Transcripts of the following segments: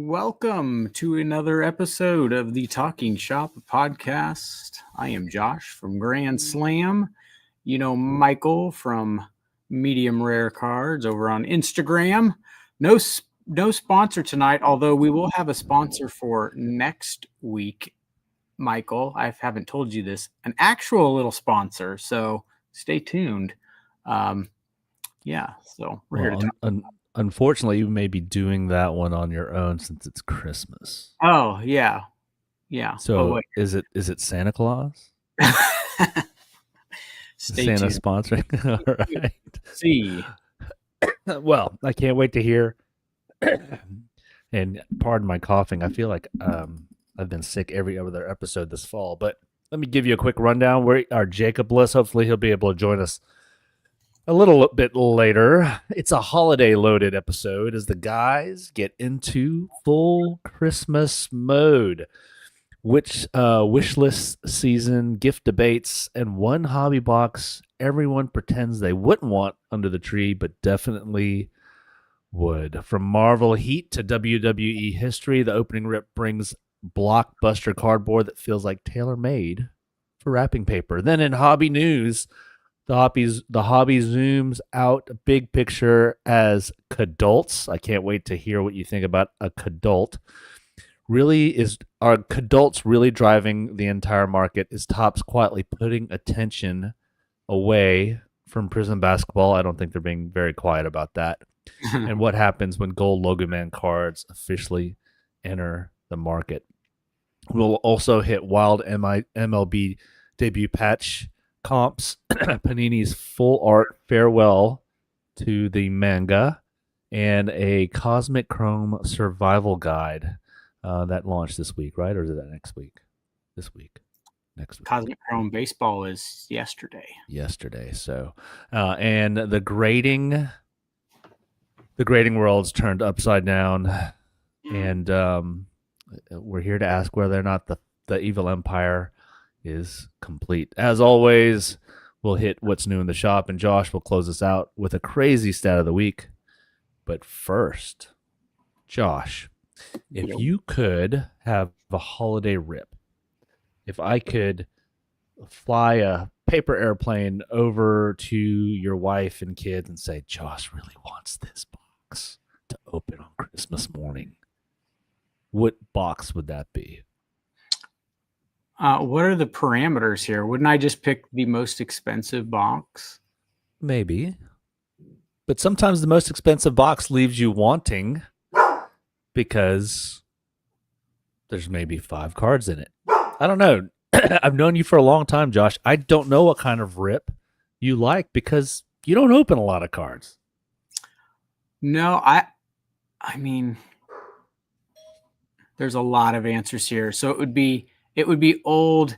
Welcome to another episode of the Talking Shop podcast. I am Josh from Grand Slam. You know Michael from Medium Rare Cards over on Instagram. No sponsor tonight, although we will have a sponsor for next week. Michael, I haven't told you this, an actual little sponsor, so stay tuned. So we're here to talk. Unfortunately, you may be doing that one on your own since it's Christmas. Oh, yeah. So is it Santa Claus? Stay Santa tuned. sponsoring? All right. See. Well, I can't wait to hear. And pardon my coughing. I feel like I've been sick every other episode this fall. But let me give you a quick rundown. We're our Jacob Bliss. Hopefully he'll be able to join us a little bit later. It's a holiday-loaded episode as the guys get into full Christmas mode. Wish list season, gift debates, and one hobby box everyone pretends they wouldn't want under the tree, but definitely would. From Marvel Heat to WWE history, the opening rip brings blockbuster cardboard that feels like tailor-made for wrapping paper. Then in hobby news, the hobby zooms out a big picture as Kidults. I can't wait to hear what you think about a Kidult. Are Kidults really driving the entire market? Is Topps quietly putting attention away from Prizm basketball? I don't think they're being very quiet about that. And what happens when Gold Logoman cards officially enter the market? We'll also hit wild MLB debut patch comps, Panini's full art farewell to the manga, and a Cosmic Chrome survival guide that launched this week, right? Or is it that next week? This week. Next week. Cosmic Chrome baseball is yesterday. So, and the grading world's turned upside down, and we're here to ask whether or not the evil empire is complete. As always, we'll hit what's new in the shop, and Josh will close us out with a crazy stat of the week. But first, Josh, if you could have a holiday rip, if I could fly a paper airplane over to your wife and kids and say, Josh really wants this box to open on Christmas morning, what box would that be? What are the parameters here? Wouldn't I just pick the most expensive box? Maybe. But sometimes the most expensive box leaves you wanting because there's maybe 5 cards in it. I don't know. I've known you for a long time, Josh. I don't know what kind of rip you like because you don't open a lot of cards. No, I mean, there's a lot of answers here. So it would be old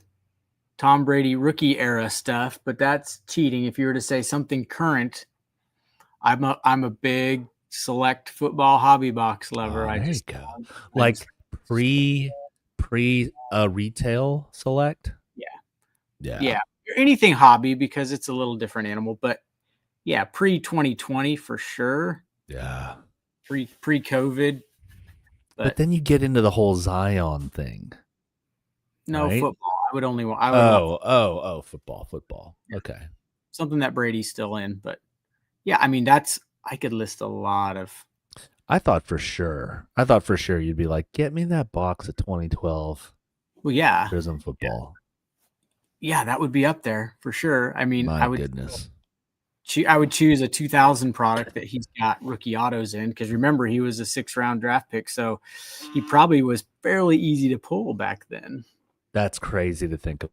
Tom Brady rookie era stuff, but that's cheating. If you were to say something current, I'm a big select football hobby box lover. There you go. Like pre retail select. Yeah. Anything hobby because it's a little different animal, but yeah, pre 2020 for sure. Yeah. Pre COVID. But then you get into the whole Zion thing. No, right? Football. I would only want. Football. Yeah. Okay. Something that Brady's still in, but yeah, I mean I could list a lot of. I thought for sure you'd be like, get me that box of 2012. Well, yeah. Prizm football. Yeah, that would be up there for sure. I mean, I would choose a 2000 product that he's got rookie autos in because remember he was a 6th round draft pick, so he probably was fairly easy to pull back then. That's crazy to think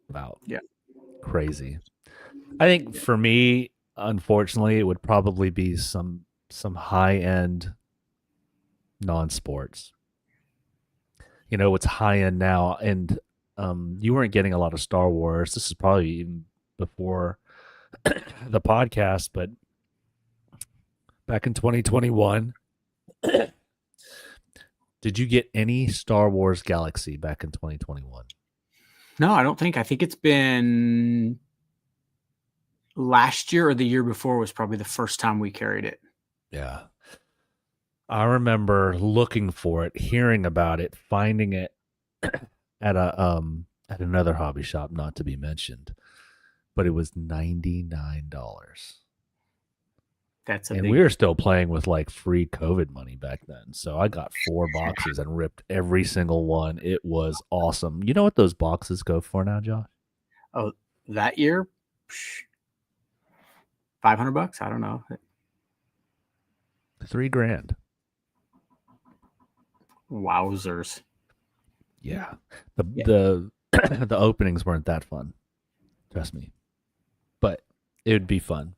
about. Yeah. Crazy. I think for me, unfortunately, it would probably be some high-end non-sports. You know, what's high-end now, and you weren't getting a lot of Star Wars. This is probably even before the podcast, but back in 2021, did you get any Star Wars Galaxy back in 2021? No, I don't think. I think it's been last year or the year before was probably the first time we carried it. Yeah. I remember looking for it, hearing about it, finding it at another hobby shop, not to be mentioned, but it was $99. That's a And big. we were still playing with like free COVID money back then. So I got 4 boxes and ripped every single one. It was awesome. You know what those boxes go for now, Josh? Oh, that year, $500. I don't know. $3,000. Wowzers. Yeah. Yeah. The the openings weren't that fun. Trust me. But it would be fun.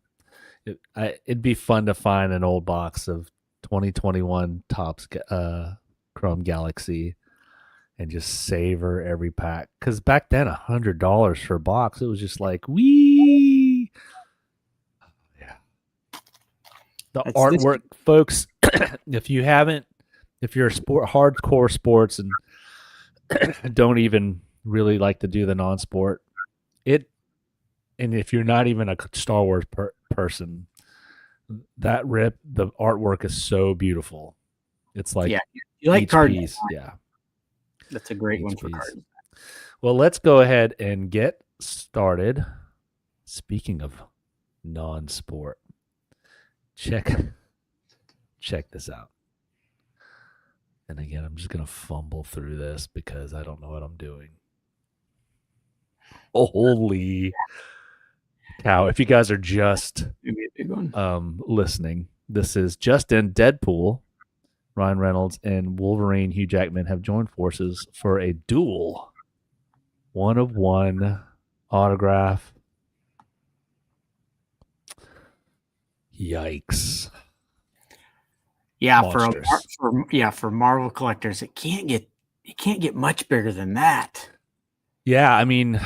It'd be fun to find an old box of 2021 Topps Chrome Galaxy and just savor every pack. Because back then, $100 for a box, it was just like, wee. Yeah. The That's this. artwork, folks. If you haven't, if you're hardcore sports and don't even really like to do the non-sport, and if you're not even a Star Wars person, the artwork is so beautiful. It's like Yeah. You like each card? piece, yeah. That's a great Each one for piece. cards. Well, let's go ahead and get started. Speaking of non-sport, check this out. And again, I'm just gonna fumble through this because I don't know what I'm doing. Holy cow! If you guys are just Maybe a big one. listening, this is Justin Deadpool, Ryan Reynolds, and Wolverine Hugh Jackman have joined forces for a duel 1-of-1 autograph. Yikes! Yeah, Monstrous. for Marvel collectors, it can't get much bigger than that. Yeah, I mean,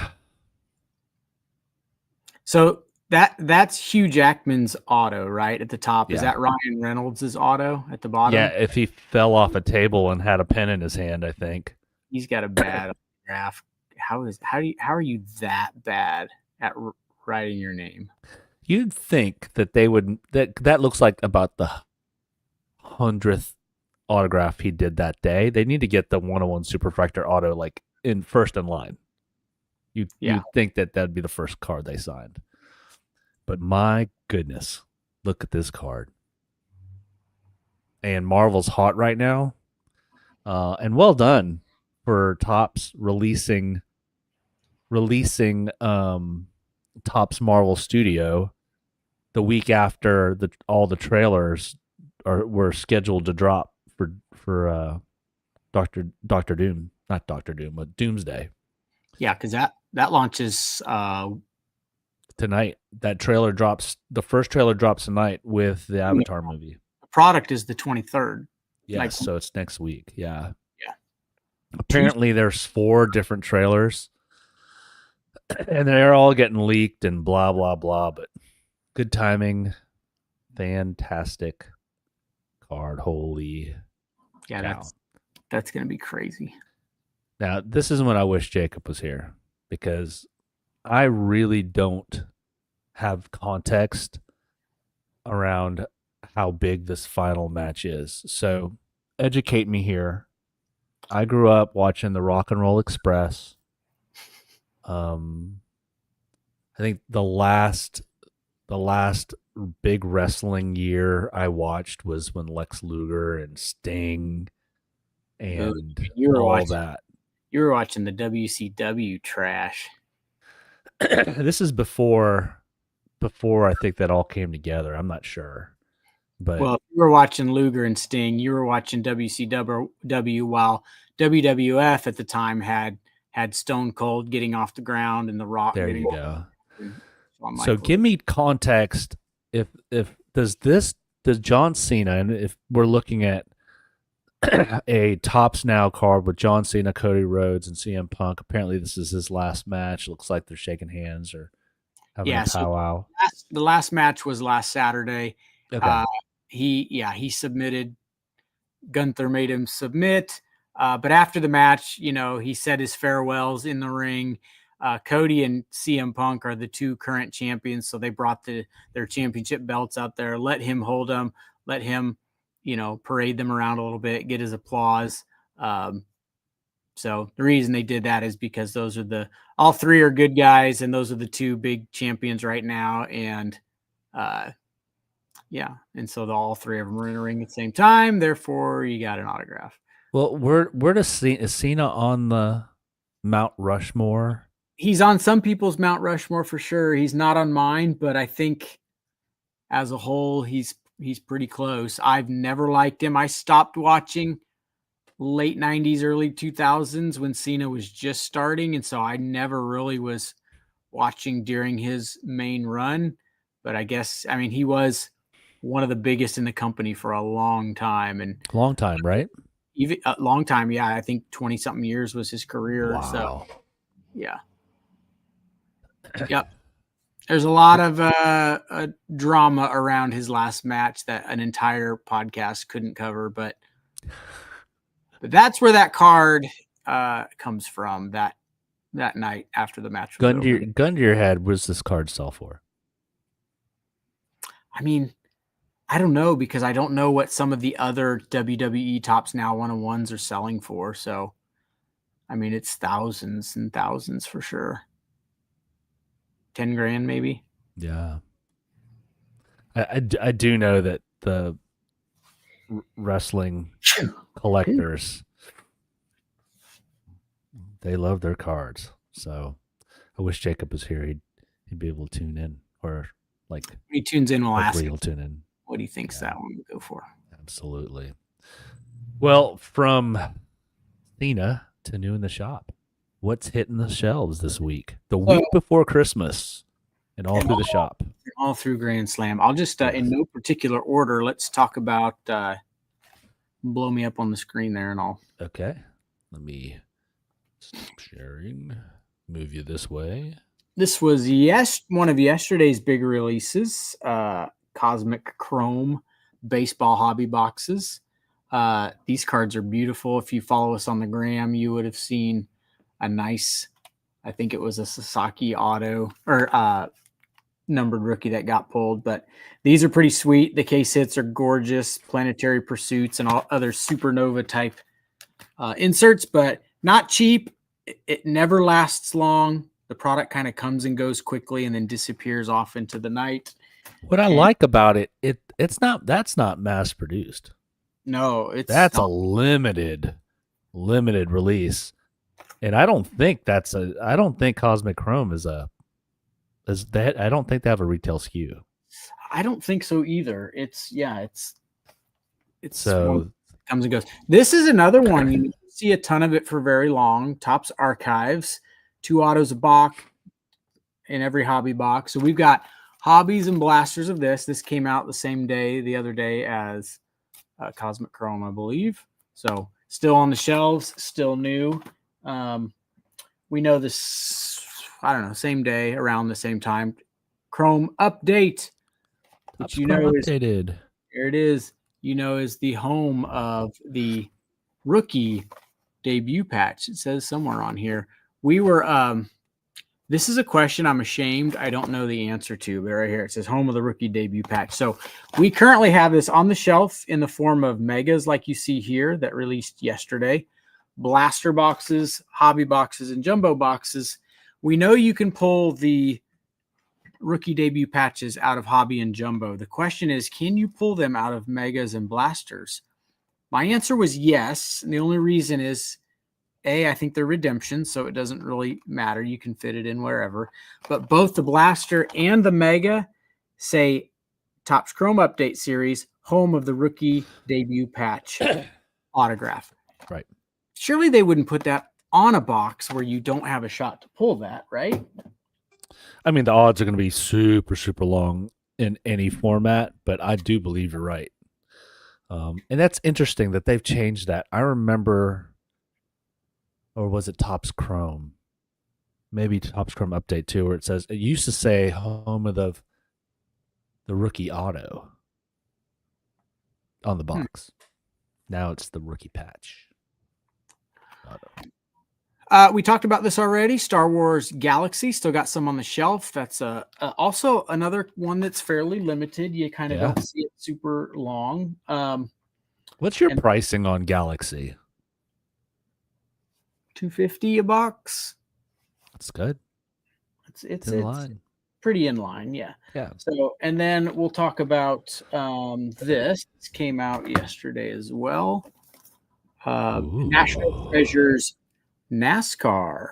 So that's Hugh Jackman's auto, right? At the top. Is yeah. that Ryan Reynolds' auto at the bottom? Yeah, if he fell off a table and had a pen in his hand, I think. He's got a bad autograph. How are you that bad at writing your name? You'd think that they would that looks like about the 100th autograph he did that day. They need to get the 101 Superfractor auto like in first in line. You'd think that that'd be the first card they signed. But my goodness, look at this card. And Marvel's hot right now. And well done for Topps releasing Topps Marvel Studio the week after all the trailers were scheduled to drop for Doctor Doom, not Doctor Doom, but Doomsday. Yeah, because that launches tonight. That trailer drops. The first trailer drops tonight with the Avatar movie. The product is the 23rd. Yes, so it's next week. Yeah. Yeah. Apparently, there's 4 different trailers, and they're all getting leaked and blah blah blah. But good timing, fantastic card. Holy, yeah, cow. that's gonna be crazy. Now, this is when I wish Jacob was here because I really don't have context around how big this final match is. So educate me here. I grew up watching the Rock and Roll Express. I think the last big wrestling year I watched was when Lex Luger and Sting and all that. You were watching the WCW trash. This is before I think that all came together. I'm not sure. But well, if you were watching Luger and Sting, you were watching WCW while WWF at the time had Stone Cold getting off the ground and The Rock. There you go. So give me context. If does John Cena, and if we're looking at a Topps Now card with John Cena, Cody Rhodes, and CM Punk, apparently this is his last match. Looks like they're shaking hands or having a powwow. So the last match was last Saturday. Okay. He submitted. Gunther made him submit. But after the match, he said his farewells in the ring. Cody and CM Punk are the 2 current champions, so they brought their championship belts out there. Let him hold them. Let him parade them around a little bit, get his applause. So the reason they did that is because those are all three are good guys, and those are the two big champions right now. And and so all three of them are in a ring at the same time. Therefore, you got an autograph. Well, where does is Cena on the Mount Rushmore? He's on some people's Mount Rushmore for sure. He's not on mine, but I think as a whole, he's pretty close. I've never liked him. I stopped watching late 90s, early 2000s when Cena was just starting, and so I never really was watching during his main run. But I guess, he was one of the biggest in the company for a long time. And long time, right? Even a long time, yeah. I think 20-something years was his career. Wow. So, yeah. Yep. There's a lot of drama around his last match that an entire podcast couldn't cover, but that's where that card comes from. That night after the match was over. Gun to your head, what does this card sell for? I don't know, because I don't know what some of the other WWE Tops Now 101s are selling for. So, it's thousands and thousands for sure. 10 grand maybe. Yeah. I do know that the wrestling collectors, they love their cards. So I wish Jacob was here. He'd be able to tune in, or like when he tunes in, we'll ask him. He'll tune in. What do you think's that one would go for? Absolutely. Well, from Cena to new in the shop, what's hitting the shelves this week? The week before Christmas, and all through the shop. All through Grand Slam. I'll just, in no particular order, let's talk about, blow me up on the screen there and all. Okay. Let me stop sharing. Move you this way. This was one of yesterday's big releases, Cosmic Chrome baseball hobby boxes. These cards are beautiful. If you follow us on the gram, you would have seen a nice, I think it was a Sasaki auto or numbered rookie that got pulled, but these are pretty sweet. The case hits are gorgeous, Planetary Pursuits and all other supernova type inserts, but not cheap. It never lasts long. The product kind of comes and goes quickly and then disappears off into the night. What I like about that's not mass produced. No, that's a limited release. And I don't think Cosmic Chrome I don't think they have a retail SKU. I don't think so either. It's so comes and goes. This is another one. You see a ton of it for very long. Topps Archives, 2 autos a box in every hobby box. So we've got hobbies and blasters of this. This came out the other day as Cosmic Chrome, I believe. So still on the shelves, still new. We know this, I don't know, same day, around the same time. Chrome Update, which updated. Here it is. Is the home of the rookie debut patch. It says somewhere on here. We were this is a question I'm ashamed I don't know the answer to, but right here it says home of the rookie debut patch. So we currently have this on the shelf in the form of megas like you see here that released yesterday, blaster boxes, hobby boxes, and jumbo boxes. We know you can pull the rookie debut patches out of hobby and jumbo. The question is, can you pull them out of megas and blasters? My answer was yes. And the only reason is, I think they're redemption, so it doesn't really matter. You can fit it in wherever. But both the blaster and the mega say Topps Chrome Update Series, home of the rookie debut patch autograph. Right. Surely they wouldn't put that on a box where you don't have a shot to pull that, right? The odds are going to be super, super long in any format, but I do believe you're right. And that's interesting that they've changed that. I remember, or was it Topps Chrome? Maybe Topps Chrome Update 2, where it used to say home of the rookie auto on the box. Now it's the rookie patch auto. We talked about this already. Star Wars Galaxy still got some on the shelf. That's also another one that's fairly limited. You kind of don't see it super long. What's your And pricing on Galaxy? $250 a box. That's good. It's in line. pretty in line, yeah. Yeah. So, and then we'll talk about this. This came out yesterday as well. National Treasures NASCAR.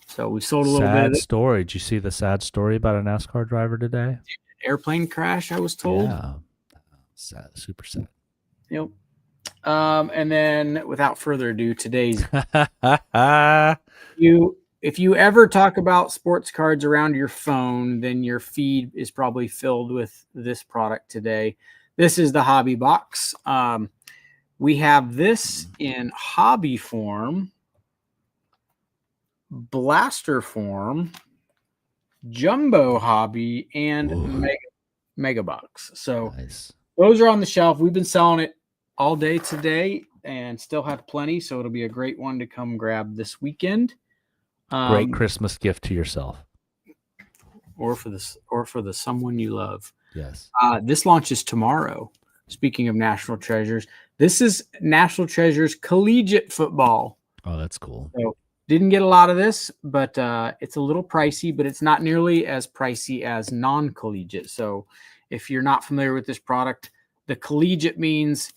So we sold a little bit of Sad this. story. Did you see the sad story about a NASCAR driver today? Airplane crash, I was told. Yeah. Sad, super sad. Yep. And then without further ado, today's if you ever talk about sports cards around your phone, then your feed is probably filled with this product today. This is the hobby box. We have this in hobby form, blaster form, jumbo hobby, and mega box. So nice. Those are on the shelf. We've been selling it all day today and still have plenty. So it'll be a great one to come grab this weekend. Great Christmas gift to yourself. Or for the someone you love. Yes. This launches tomorrow. Speaking of National Treasures, this is National Treasures Collegiate Football. Oh, that's cool. So didn't get a lot of this, but it's a little pricey, but it's not nearly as pricey as non-collegiate. So if you're not familiar with this product, the collegiate means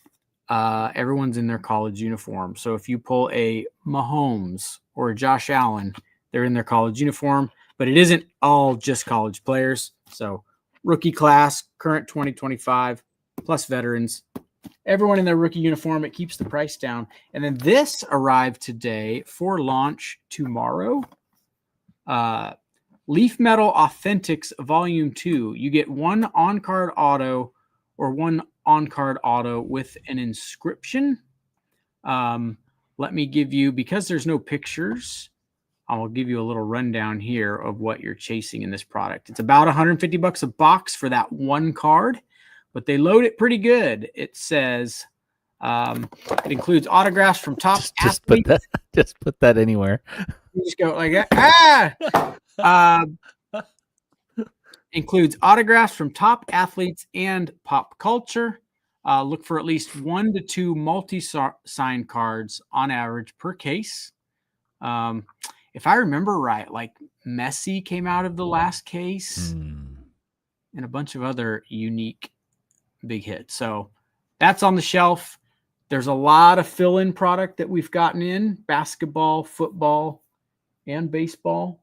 everyone's in their college uniform. So if you pull a Mahomes or a Josh Allen, they're in their college uniform, but it isn't all just college players. So rookie class, current 2025, plus veterans, everyone in their rookie uniform. It keeps the price down. And then this arrived today for launch tomorrow. Leaf Metal Authentics Volume 2. You get one on-card auto or one on-card auto with an inscription. Let me give you, because there's no pictures, I'll give you a little rundown here of what you're chasing in this product. It's about $150 a box for that one card, but they load it pretty good. It says it includes autographs from top athletes. Just put that anywhere. You just go like that. Includes autographs from top athletes and pop culture. Look for at least 1 to 2 multi-sign cards on average per case. If I remember right, like Messi came out of the last case and a bunch of other unique big hits. So that's on the shelf. There's a lot of fill-in product that we've gotten in: basketball, football, and baseball.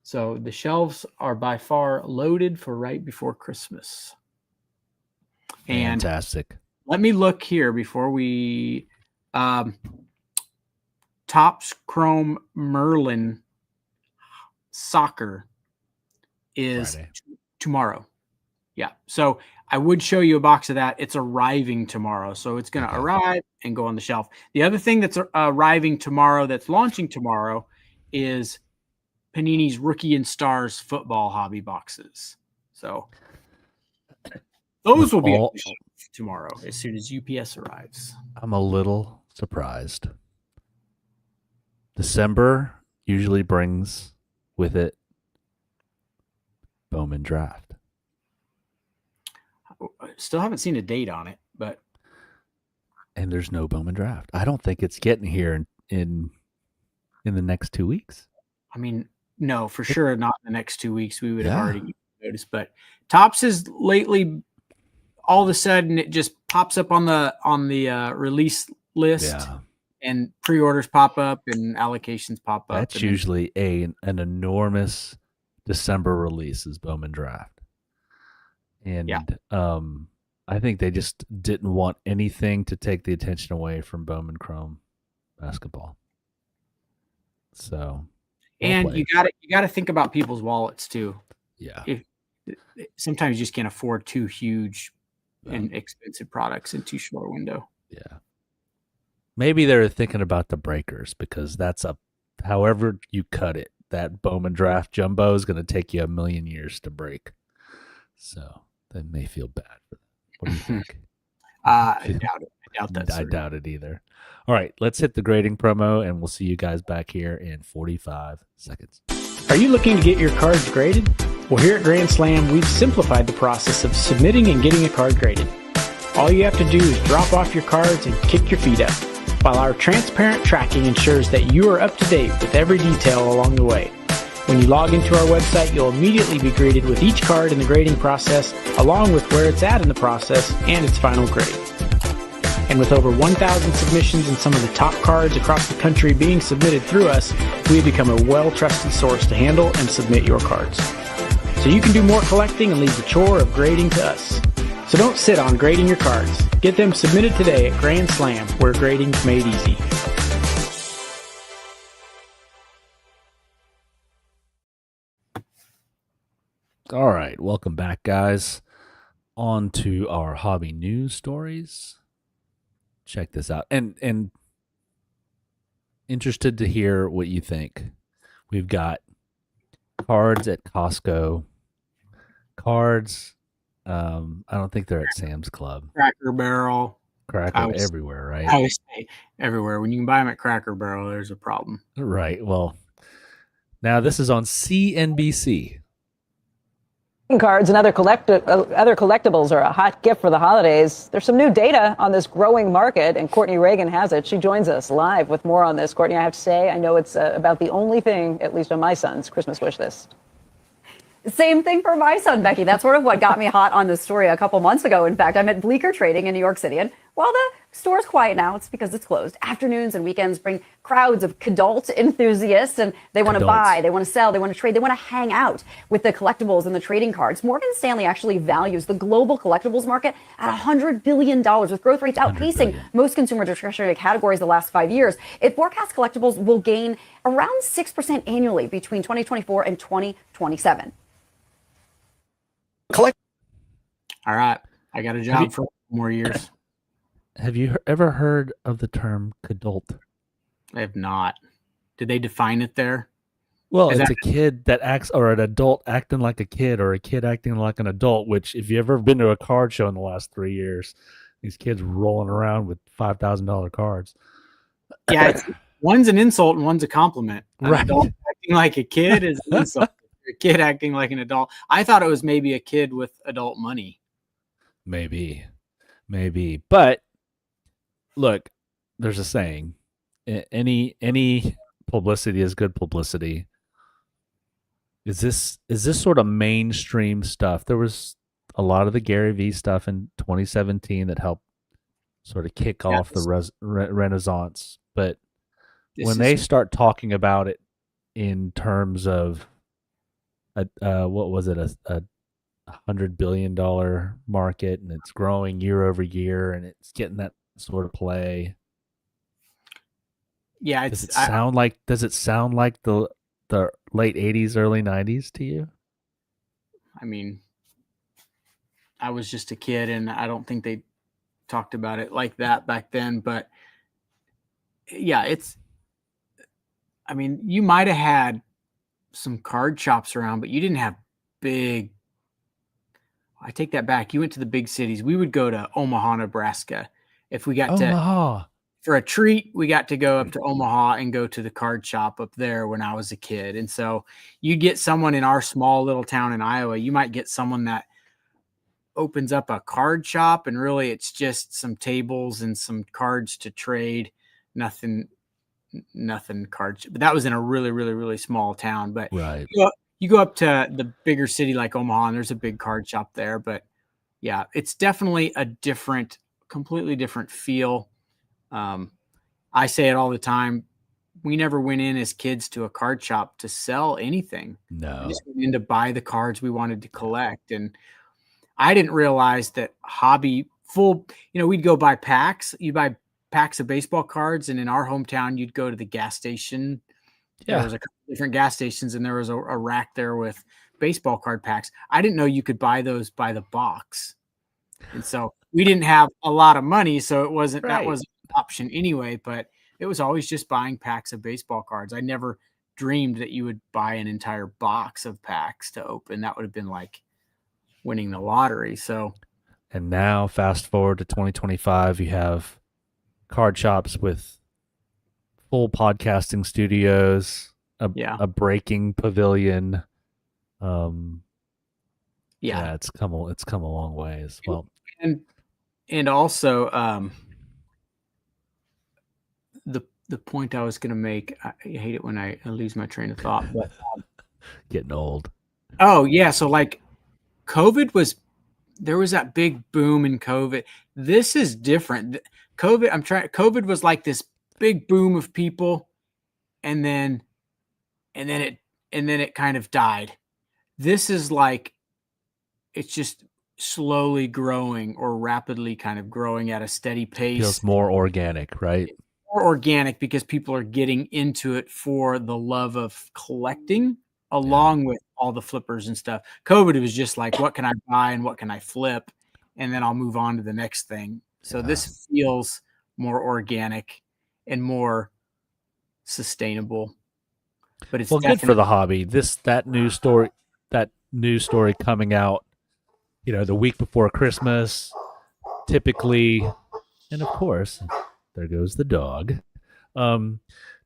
So the shelves are by far loaded for right before Christmas. And fantastic. Let me look here before we Topps Chrome Merlin Soccer is tomorrow. Yeah. So I would show you a box of that. It's arriving tomorrow. So it's going to arrive and go on the shelf. The other thing that's arriving tomorrow, that's launching tomorrow, is Panini's Rookie and Stars football hobby boxes. So those will be tomorrow as soon as UPS arrives. I'm a little surprised. December usually brings with it Bowman Draft. Still haven't seen a date on it, but and there's no Bowman Draft. I don't think it's getting here in the next 2 weeks. I mean, no, for sure not in the next 2 weeks. We would have already noticed. But Topps is lately, all of a sudden, it just pops up on the release list, and pre-orders pop up and allocations pop up. That's usually an enormous December release is Bowman Draft. And I think they just didn't want anything to take the attention away from Bowman Chrome basketball. So, and you got to think about people's wallets too. Yeah. Sometimes you just can't afford too huge and expensive products in too short a window. Yeah. Maybe they're thinking about the breakers, because that's however you cut it, that Bowman Draft Jumbo is going to take you a million years to break. So they may feel bad for them. What do you think? I doubt it. I doubt it either. All right, let's hit the grading promo, and we'll see you guys back here in 45 seconds. Are you looking to get your cards graded? Well, here at Grand Slam, we've simplified the process of submitting and getting a card graded. All you have to do is drop off your cards and kick your feet up, while our transparent tracking ensures that you are up to date with every detail along the way. When you log into our website, you'll immediately be greeted with each card in the grading process, along with where it's at in the process and its final grade. And with over 1,000 submissions and some of the top cards across the country being submitted through us, we have become a well-trusted source to handle and submit your cards. So you can do more collecting and leave the chore of grading to us. So don't sit on grading your cards. Get them submitted today at Grand Slam, where grading's made easy. All right, welcome back, guys. On to our hobby news stories. Check this out. And interested to hear what you think. We've got cards at Costco. Cards, I don't think they're at Sam's Club. Cracker Barrel. Everywhere, right? I would say everywhere. When you can buy them at Cracker Barrel, there's a problem. Right. Well, now this is on CNBC. Cards and other collectibles are a hot gift for the holidays. There's some new data on this growing market, and Courtney Reagan has it. She joins us live with more on this. Courtney, I have to say, I know it's about the only thing, at least on my son's Christmas wish list. Same thing for my son, Becky. That's sort of what got me hot on this story a couple months ago. In fact, I'm at Bleecker Trading in New York City, and while the store's quiet now, it's because it's closed. Afternoons and weekends bring crowds of Kidult enthusiasts, and they want to buy, they want to sell, they want to trade, they want to hang out with the collectibles and the trading cards. Morgan Stanley actually values the global collectibles market at $100 billion, with growth rates outpacing most consumer discretionary categories the last 5 years. It forecasts collectibles will gain around 6% annually between 2024 and 2027. All right. I got a job for more years. Have you ever heard of the term Kidult? I have not. Did they define it there? Well, it's a kid that acts, or an adult acting like a kid, or a kid acting like an adult, which if you've ever been to a card show in the last 3 years, these kids rolling around with $5,000 cards. Yeah, one's an insult and one's a compliment. An adult acting like a kid is an insult. A kid acting like an adult. I thought it was maybe a kid with adult money. Maybe. But look, there's a saying: any publicity is good publicity. Is this sort of mainstream stuff? There was a lot of the Gary Vee stuff in 2017 that helped sort of kick off the renaissance. But when they start talking about it in terms of what was it, a $100 billion market, and it's growing year over year, and it's getting that sort of play. Yeah, does it sound like the late 80s, early 90s to you? I mean, I was just a kid, and I don't think they talked about it like that back then. But yeah, I mean, you might have had some card shops around, but you didn't have big. I take that back. You went to the big cities. We would go to Omaha, Nebraska. If we got for a treat, we got to go up to Omaha and go to the card shop up there when I was a kid. And so you get someone in our small little town in Iowa, you might get someone that opens up a card shop, and really it's just some tables and some cards to trade. Nothing cards. But that was in a really, really, really small town. But right. You go up to the bigger city like Omaha, and there's a big card shop there. But yeah, it's definitely a completely different feel. I say it all the time. We never went in as kids to a card shop to sell anything. No. We just went in to buy the cards we wanted to collect. And I didn't realize that we'd go buy packs. You buy packs of baseball cards, and in our hometown, you'd go to the gas station. Yeah. There was a couple different gas stations, and there was a rack there with baseball card packs. I didn't know you could buy those by the box. And so we didn't have a lot of money, so that wasn't an option anyway, but it was always just buying packs of baseball cards. I never dreamed that you would buy an entire box of packs to open. That would have been like winning the lottery. So, and now fast forward to 2025, you have card shops with full podcasting studios, a breaking pavilion. Yeah, it's come a long way as well. And and also the point I was going to make, I hate it when I lose my train of thought, but Getting old. oh yeah, so like there was that big boom in COVID. This is different. COVID was like this big boom of people, and then it kind of died. This is like it's just slowly growing or rapidly kind of growing at a steady pace. Feels more organic, right? More organic because people are getting into it for the love of collecting, along with all the flippers and stuff. COVID was just like, what can I buy and what can I flip? And then I'll move on to the next thing. So this feels more organic and more sustainable. But it's good for the hobby. That news story coming out, the week before Christmas, typically, and of course, there goes the dog.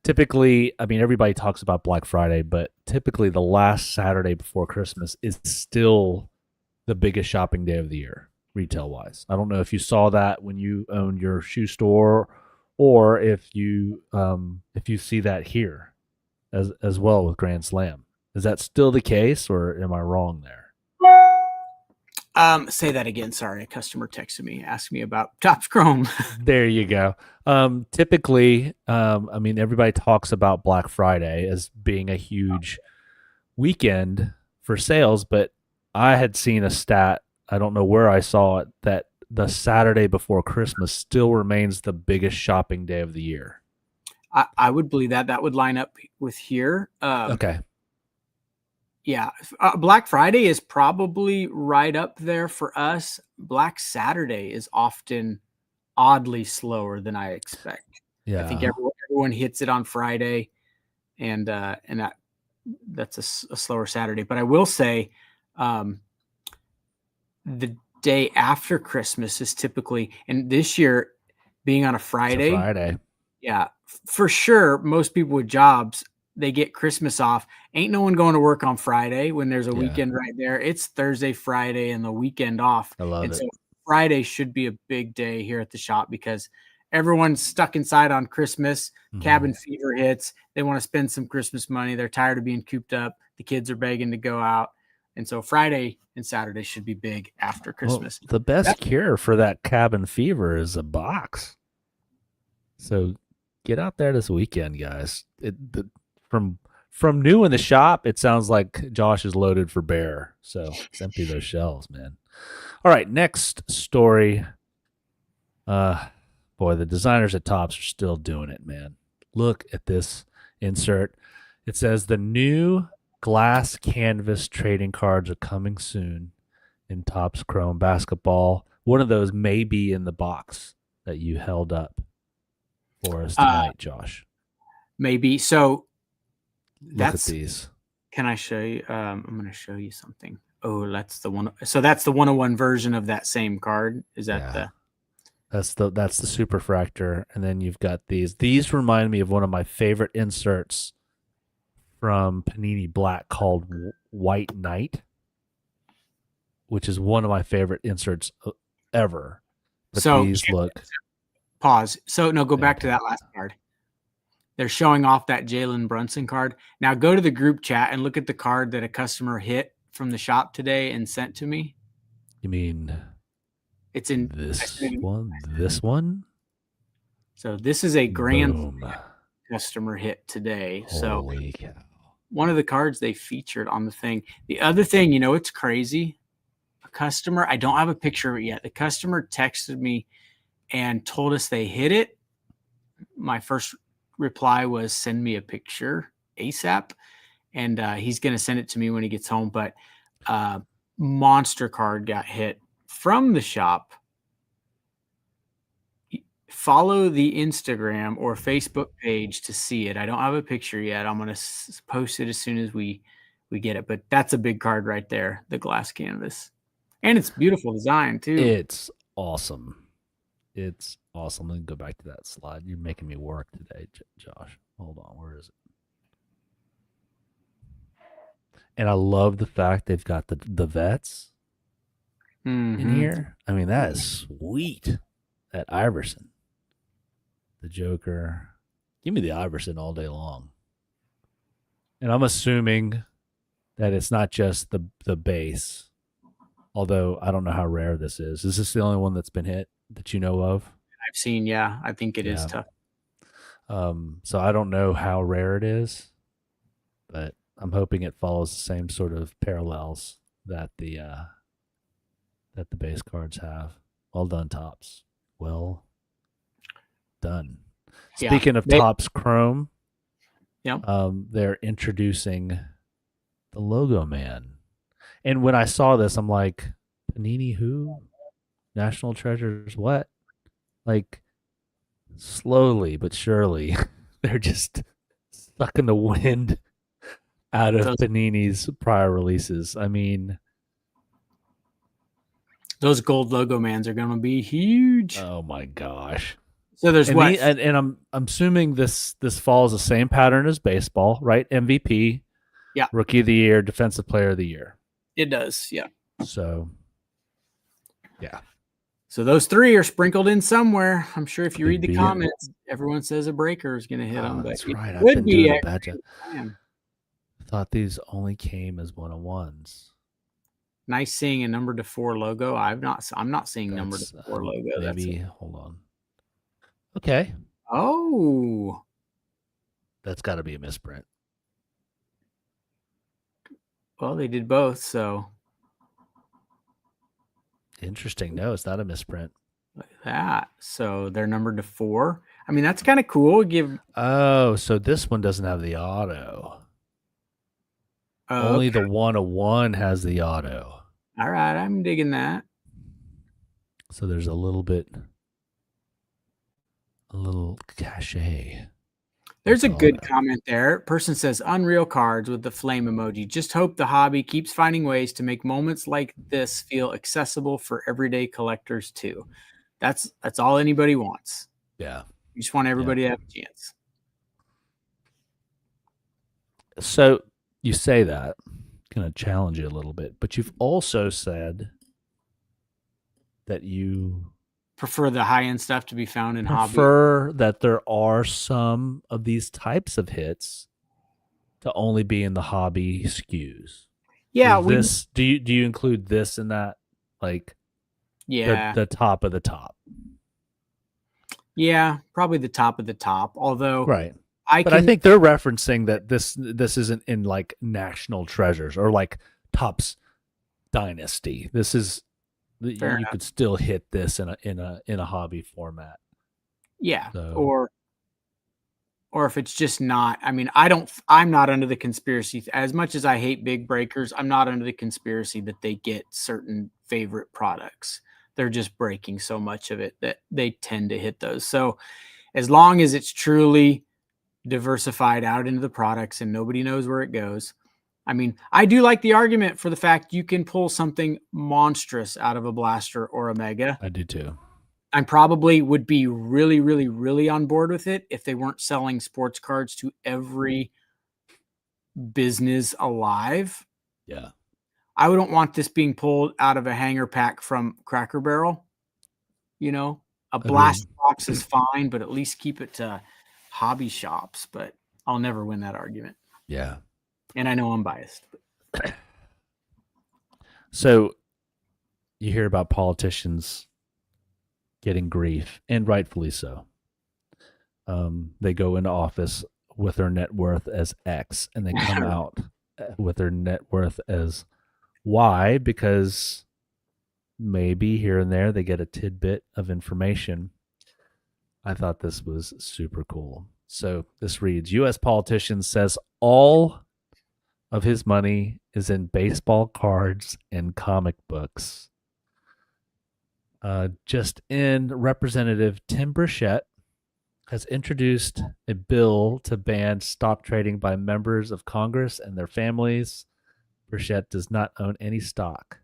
Typically, I mean, everybody talks about Black Friday, but typically the last Saturday before Christmas is still the biggest shopping day of the year, retail-wise. I don't know if you saw that when you owned your shoe store, or if you see that here as well with Grand Slam. Is that still the case, or am I wrong there? Say that again. Sorry, a customer texted me, asked me about Topps Chrome. There you go. Typically, I mean, everybody talks about Black Friday as being a huge weekend for sales, but I had seen a stat, I don't know where I saw it, that the Saturday before Christmas still remains the biggest shopping day of the year. I would believe that would line up with here. Okay. Yeah, Black Friday is probably right up there for us. Black Saturday is often oddly slower than I expect. Yeah, I think everyone hits it on Friday, and that's a slower Saturday. But I will say, the day after Christmas is typically, and this year being on a Friday, yeah, for sure. Most people with jobs, they get Christmas off. Ain't no one going to work on Friday when there's a weekend right there. It's Thursday, Friday, and the weekend off. I love it. So Friday should be a big day here at the shop because everyone's stuck inside on Christmas. Cabin fever hits. They want to spend some Christmas money. They're tired of being cooped up. The kids are begging to go out. And so Friday and Saturday should be big after Christmas. Well, the best cure for that cabin fever is a box. So get out there this weekend, guys. From new in the shop, it sounds like Josh is loaded for bear. So let's empty those shelves, man. All right, next story. Boy, the designers at Topps are still doing it, man. Look at this insert. It says the new glass canvas trading cards are coming soon in Topps Chrome Basketball. One of those may be in the box that you held up for us tonight, Josh. Maybe. So look at these. Can I show you? I'm going to show you something. Oh, that's the one. So that's the 101 version of that same card. Is that that's the Superfractor, and then you've got these. These remind me of one of my favorite inserts from Panini Black called White Knight, which is one of my favorite inserts ever. But so these look. Pause. So no, go back to that last card. They're showing off that Jalen Brunson card. Now go to the group chat and look at the card that a customer hit from the shop today and sent to me. You mean it's in this one? This one? So this is a grand customer hit today. Holy cow. One of the cards they featured on the thing. The other thing, it's crazy. A customer, I don't have a picture of it yet. The customer texted me and told us they hit it. My first reply was send me a picture ASAP. And he's going to send it to me when he gets home. But monster card got hit from the shop. Follow the Instagram or Facebook page to see it. I don't have a picture yet. I'm going to post it as soon as we get it. But that's a big card right there, the glass canvas. And it's beautiful design, too. It's awesome. It's awesome. Let me go back to that slide. You're making me work today, Josh. Hold on. Where is it? And I love the fact they've got the vets. in here. I mean, that is sweet. That Iverson, the Joker. Give me the Iverson all day long. And I'm assuming that it's not just the base. Although I don't know how rare this is. Is this the only one that's been hit that you know of? I've seen, yeah. I think it is tough. So I don't know how rare it is, but I'm hoping it follows the same sort of parallels that the base cards have. Well done, Topps. Well done. Yeah. Speaking of Topps Chrome, yeah, they're introducing the Logoman. And when I saw this, I'm like, Panini who? National Treasures what? Like, slowly but surely, they're just sucking the wind out of Panini's prior releases. I mean, those Gold Logomans are going to be huge. Oh my gosh! So there's what? And I'm assuming this follows the same pattern as baseball, right? MVP, yeah, Rookie of the Year, Defensive Player of the Year. It does, yeah. So, yeah. So those three are sprinkled in somewhere. I'm sure if you read the comments, everyone says a breaker is going to hit them. That's but right. It I've been doing be a bad job. I thought these only came as 1-on-1s. Nice seeing a number to 4 logo. I'm not seeing number to 4 logo. Maybe hold on. Okay. Oh, that's got to be a misprint. Well, they did both, so interesting. No, it's not a misprint. Like that. So they're numbered to 4. I mean, that's kind of cool. So this one doesn't have the auto. Only the 101 has the auto. All right, I'm digging that. So there's a little cachet. There's a good comment there. Person says, Unreal cards with the flame emoji. Just hope the hobby keeps finding ways to make moments like this feel accessible for everyday collectors too. That's all anybody wants. Yeah. You just want everybody to have a chance. So you say that. I'm going to challenge you a little bit, but you've also said that you prefer the high-end stuff to be found in hobby. Prefer that there are some of these types of hits to only be in the hobby SKUs. Yeah. Do you include this in that? Like, yeah, the top of the top. Yeah, probably the top of the top. Although, right. I think they're referencing that this isn't in like National Treasures or like Topps Dynasty. This is you could still hit this in a hobby format. Yeah. So. Or if it's just not, I mean, I'm not under the conspiracy. As much as I hate big breakers, I'm not under the conspiracy that they get certain favorite products. They're just breaking so much of it that they tend to hit those. So as long as it's truly diversified out into the products and nobody knows where it goes. I mean, I do like the argument for the fact you can pull something monstrous out of a blaster or a mega. I do too. I probably would be really, really, really on board with it if they weren't selling sports cards to every business alive. Yeah. I wouldn't want this being pulled out of a hanger pack from Cracker Barrel. You know, a blast box is fine, but at least keep it to hobby shops. But I'll never win that argument. Yeah. And I know I'm biased. So you hear about politicians getting grief, and rightfully so. They go into office with their net worth as X, and they come out with their net worth as Y because maybe here and there they get a tidbit of information. I thought this was super cool. So this reads, U.S. politician says all of his money is in baseball cards and comic books. Just in, Representative Tim Burchett has introduced a bill to ban stock trading by members of Congress and their families. Burchett does not own any stock.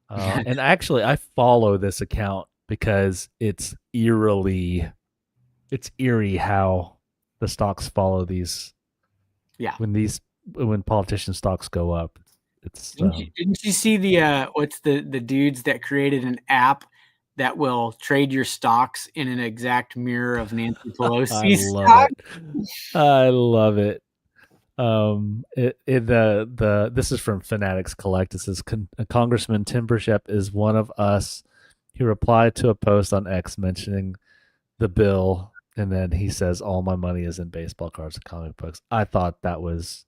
And actually, I follow this account because it's eerie how the stocks follow these. Yeah. When politician stocks go up. It's Didn't you see the what's the dudes that created an app that will trade your stocks in an exact mirror of Nancy Pelosi's stock? I love it. This is from Fanatics Collect. It says Congressman Tim Burchett is one of us. He replied to a post on X mentioning the bill, and then he says all my money is in baseball cards and comic books. I thought that was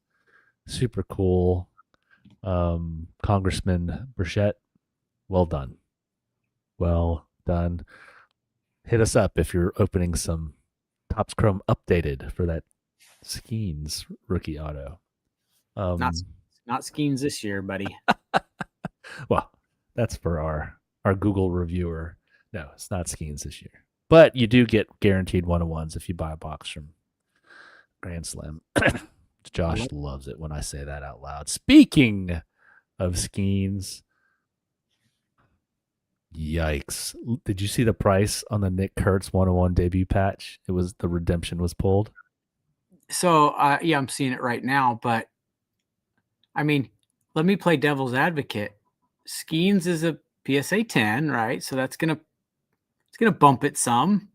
super cool. Congressman Burchett, well done. Well done. Hit us up if you're opening some Topps Chrome updated for that Skeens rookie auto. Not Skeens this year, buddy. Well, that's for our Google reviewer. No, it's not Skeens this year. But you do get guaranteed 1-on-1s if you buy a box from Grand Slam. Josh loves it when I say that out loud. Speaking of Skeens, yikes. Did you see the price on the Nick Kurtz 1-on-1 debut patch? The redemption was pulled. So, yeah, I'm seeing it right now, but I mean, let me play devil's advocate. Skeens is a PSA 10, right? So it's gonna bump it some.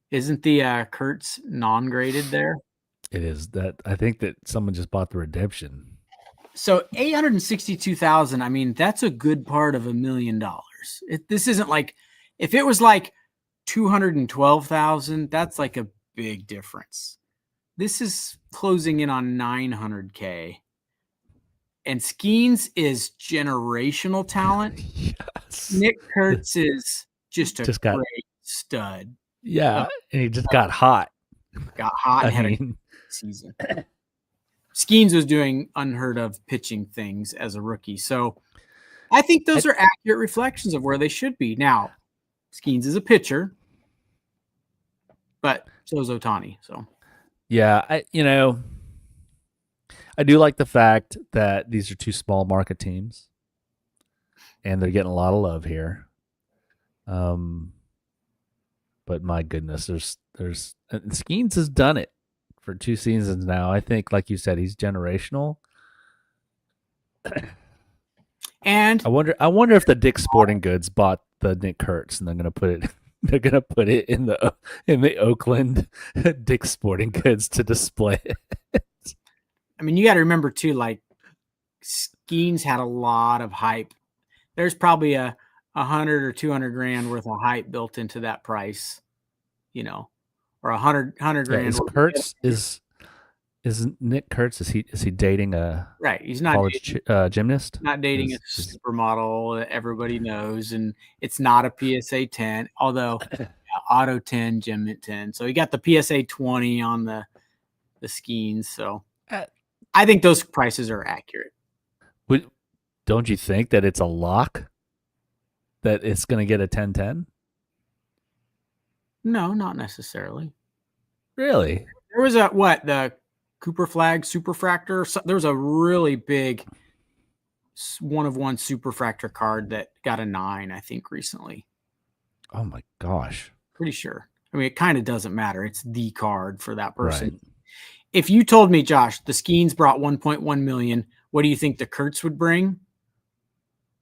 Isn't the Kurtz non-graded there? It is. That I think that someone just bought the redemption. So 862,000. I mean, that's a good part of $1 million. This isn't like if it was like 212,000. That's like a big difference. This is closing in on 900K. And Skeens is generational talent. Yes. Nick Kurtz is just a great stud. Yeah, and he just got hot. Got hot and had a season. Skeens was doing unheard of pitching things as a rookie. So I think those are accurate reflections of where they should be. Now, Skeens is a pitcher, but so is Ohtani. So yeah, I do like the fact that these are two small market teams, and they're getting a lot of love here. But my goodness, there's Skeens has done it for 2 seasons now. I think, like you said, he's generational. And I wonder if the Dick's Sporting Goods bought the Nick Kurtz and they're gonna put it in the Oakland Dick's Sporting Goods to display it. I mean, you got to remember too, like Skeens had a lot of hype. There's probably a 100 or 200 grand worth of hype built into that price, or 100 grand. Is Kurtz is Nick Kurtz? Is he dating a right? He's not college gymnast. Not dating a supermodel that everybody knows, and it's not a PSA 10. Although Auto 10, Gym Mint 10. So he got the PSA 20 on the Skeens. So I think those prices are accurate. Don't you think that it's a lock that it's going to get a 10-10? No, not necessarily. Really? There was the Cooper Flag Superfractor. So there was a really big 1-of-1 Superfractor card that got a 9, I think, recently. Oh my gosh. Pretty sure. I mean, it kind of doesn't matter. It's the card for that person. Right. If you told me, Josh, the Skeens brought 1.1 million, what do you think the Kurtz would bring?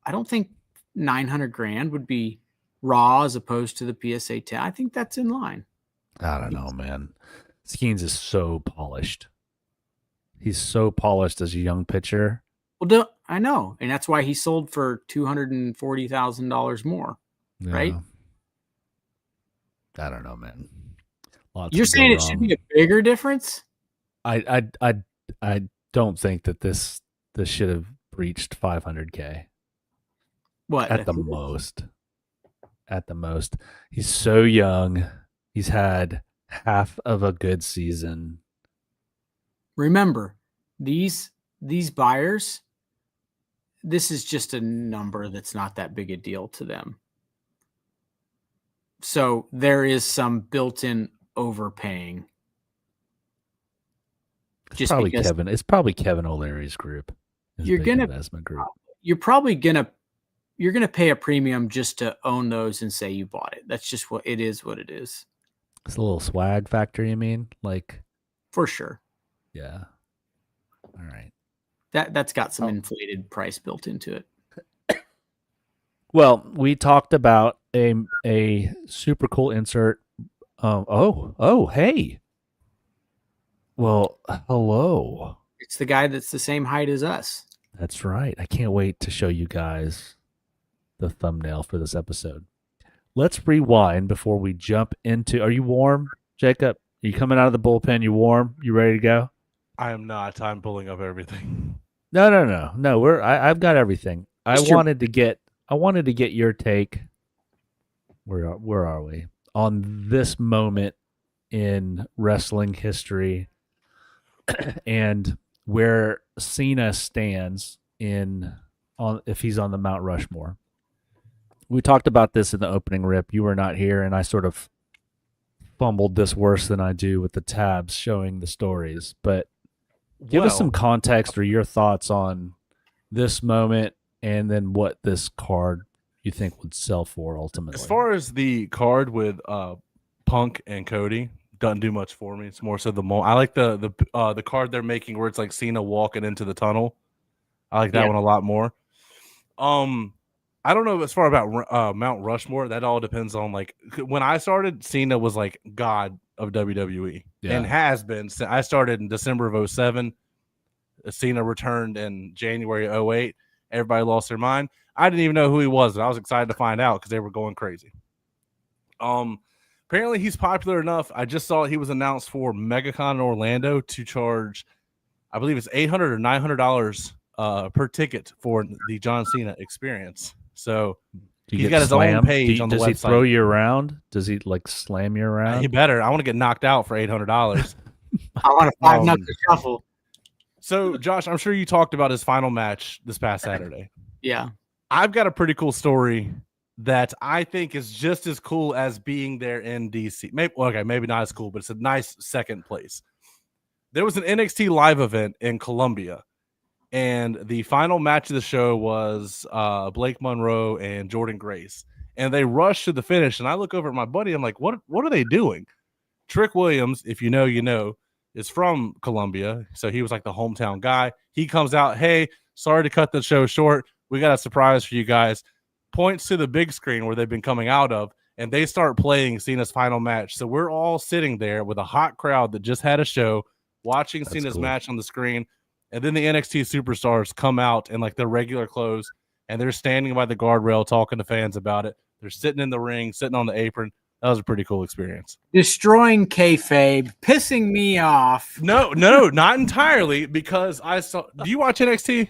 I don't think 900 grand would be raw as opposed to the PSA 10. I think that's in line. I don't know, man. Skeens is so polished. He's so polished as a young pitcher. Well, I know, and that's why he sold for $240,000 more, right? I don't know, man. You're saying it should be a bigger difference? I don't think that this should have reached 500K. What? At the most. At the most. He's so young. He's had half of a good season. Remember, these buyers, this is just a number that's not that big a deal to them. So there is some built-in overpaying. It's probably Kevin O'Leary's group. Investment group. You're gonna pay a premium just to own those and say you bought it. That's just what it is. It's a little swag factor, you mean? Like, for sure. Yeah. All right. That's got some inflated price built into it. Well, we talked about a super cool insert. Hey. Well, hello. It's the guy that's the same height as us. That's right. I can't wait to show you guys the thumbnail for this episode. Let's rewind before we jump into. Are you warm, Jacob? Are you coming out of the bullpen? You warm? You ready to go? I am not. I'm pulling up everything. No. I've got everything. I wanted to get your take. Where are we on this moment in wrestling history, and where Cena stands if he's on the Mount Rushmore. We talked about this in the opening rip. You were not here, and I sort of fumbled this worse than I do with the tabs showing the stories. But give us some context or your thoughts on this moment, and then what this card you think would sell for ultimately. As far as the card with Punk and Cody, doesn't do much for me. It's more so the I like the card they're making where it's like Cena walking into the tunnel. I like that one a lot more. I don't know as far about Mount Rushmore. That all depends on, like, when I started, Cena was like God of WWE and has been. I started in December of 2007. Cena returned in January of 2008. Everybody lost their mind. I didn't even know who he was, and I was excited to find out because they were going crazy. Apparently he's popular enough. I just saw he was announced for MegaCon in Orlando to charge, I believe it's $800 or $900 per ticket for the John Cena experience. So he's got his own page on the website. Does he throw you around? Does he like slam you around? He better. I want to get knocked out for $800. I want a five knuckle shuffle. So, Josh, I'm sure you talked about his final match this past Saturday. Yeah. I've got a pretty cool story that I think is just as cool as being there in DC. Maybe not as cool, but it's a nice second place. There was an NXT live event in Columbia, and the final match of the show was Blake Monroe and Jordan Grace. And they rushed to the finish, and I look over at my buddy. I'm like, what are they doing? Trick Williams, if you know, you know, is from Columbia, so he was like the hometown guy. He comes out, hey, sorry to cut the show short. We got a surprise for you guys. Points to the big screen where they've been coming out of, and they start playing Cena's final match. So we're all sitting there with a hot crowd that just had a show, watching Cena's match on the screen, and then the NXT superstars come out in like their regular clothes, and they're standing by the guardrail talking to fans about it. They're sitting in the ring, sitting on the apron. That was a pretty cool experience. Destroying kayfabe, pissing me off. No, not entirely, because I saw. Do you watch NXT?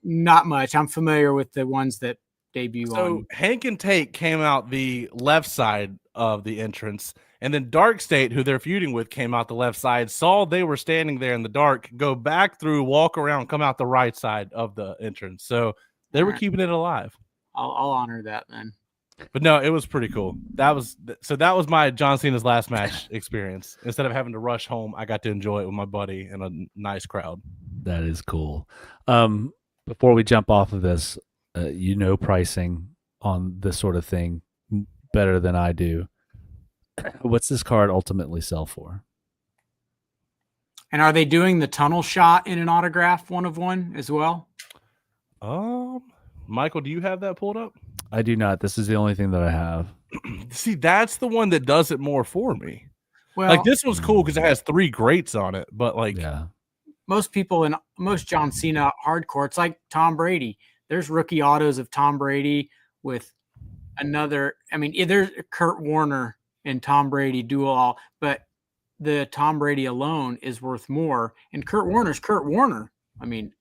Not much. I'm familiar with the ones that debut on. So Hank and Tate came out the left side of the entrance, and then Dark State, who they're feuding with, came out the left side, saw they were standing there in the dark, go back through, walk around, come out the right side of the entrance. So they were keeping it alive. I'll honor that then. But no, it was pretty cool. That was my John Cena's last match experience. Instead of having to rush home, I got to enjoy it with my buddy and a nice crowd. That is cool. Before we jump off of this, pricing on this sort of thing better than I do. What's this card ultimately sell for? And are they doing the tunnel shot in an autograph 1-of-1 as well? Michael, do you have that pulled up? I do not. This is the only thing that I have. See, that's the one that does it more for me. Well, like, this one's cool because it has 3 greats on it, but like, most people in most John Cena hardcore, it's like Tom Brady. There's rookie autos of Tom Brady with another. I mean, there's Kurt Warner and Tom Brady dual all, but the Tom Brady alone is worth more. And Kurt Warner's Kurt Warner. I mean,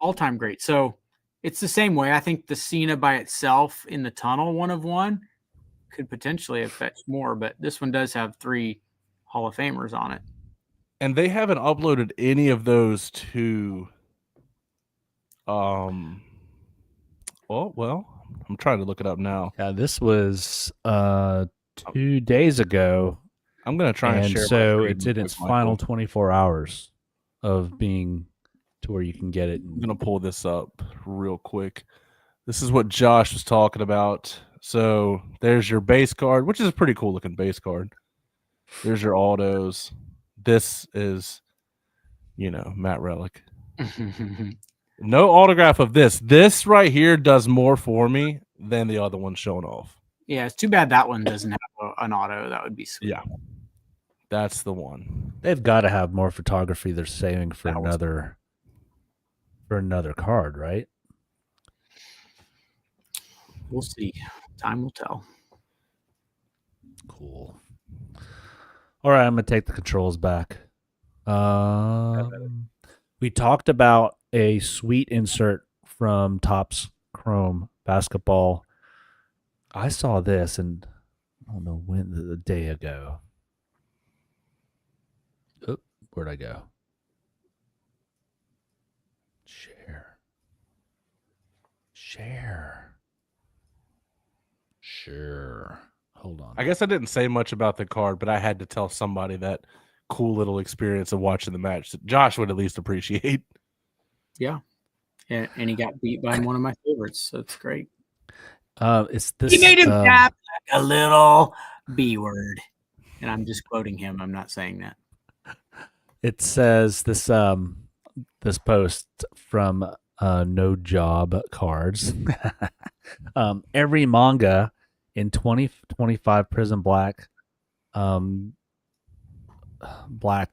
all-time great. So it's the same way. I think the Cena by itself in the tunnel 1-of-1 could potentially have fetched more, but this one does have 3 Hall of Famers on it. And they haven't uploaded any of those to well, I'm trying to look it up now. Yeah, this was 2 days ago. I'm going to try and share. So it's in its final 24 hours of being to where you can get it. I'm going to pull this up real quick. This is what Josh was talking about. So there's your base card, which is a pretty cool looking base card. There's your autos. This is Matt Relic. No autograph of this. This right here does more for me than the other one showing off. Yeah, it's too bad that one doesn't have an auto. That would be sweet. Yeah, that's the one. They've got to have more photography they're saving for another card, right? We'll see. Time will tell. Cool. All right, I'm gonna take the controls back. We talked about a sweet insert from Topps Chrome Basketball. I saw this, and I don't know when, the day ago. Oop, where'd I go? Share. Hold on. I guess I didn't say much about the card, but I had to tell somebody that cool little experience of watching the match that Josh would at least appreciate. Yeah. And he got beat by one of my favorites, so it's great. It's this. He made him tap like a little B word. And I'm just quoting him. I'm not saying that. It says this post from No Job Cards. Every manga in 2025 Prizm Black,